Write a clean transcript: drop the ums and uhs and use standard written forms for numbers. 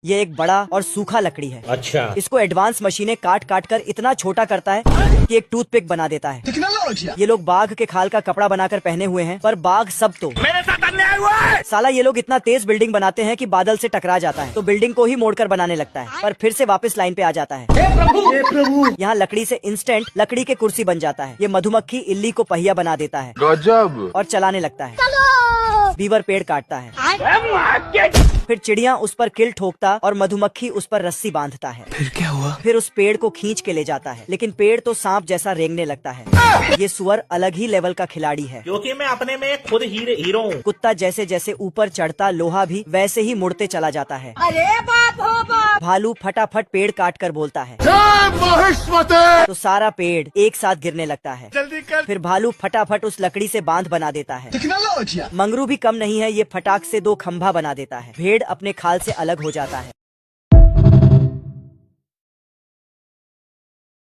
ये एक बड़ा और सूखा लकड़ी है। अच्छा। इसको एडवांस मशीनें काट काट कर इतना छोटा करता है कि एक टूथपिक बना देता है। ये लोग बाघ के खाल का कपड़ा बनाकर पहने हुए हैं, पर बाघ सब तो मेरे साथ अन्याय हुआ है। साला ये लोग इतना तेज बिल्डिंग बनाते हैं कि बादल से टकरा जाता है तो बिल्डिंग को ही मोड़कर बनाने लगता है, पर फिर से वापस लाइन पे आ जाता है। हे प्रभु। यहाँ लकड़ी से इंस्टेंट लकड़ी के कुर्सी बन जाता है। ये मधुमक्खी इल्ली को पहिया बना देता है गजब। और चलाने लगता है। बीवर पेड़ काटता है, फिर चिड़िया उस पर किल ठोकता और मधुमक्खी उस पर रस्सी बांधता है। फिर क्या हुआ? फिर उस पेड़ को खींच के ले जाता है, लेकिन पेड़ तो सांप जैसा रेंगने लगता है। ये सुअर अलग ही लेवल का खिलाड़ी है, क्योंकि मैं अपने में खुद हीरो हूँ। कुत्ता जैसे जैसे ऊपर चढ़ता लोहा भी वैसे ही मुड़ते चला जाता है। अरे बाप हो बाप। भालू फटाफट पेड़ काट कर बोलता है तो सारा पेड़ एक साथ गिरने लगता है। जल्दी कर। फिर भालू फटाफट उस लकड़ी से बांध बना देता है। मंगरू भी कम नहीं है, ये फटाक से 2 खंभा बना देता है। भेड़ अपने खाल से अलग हो जाता है।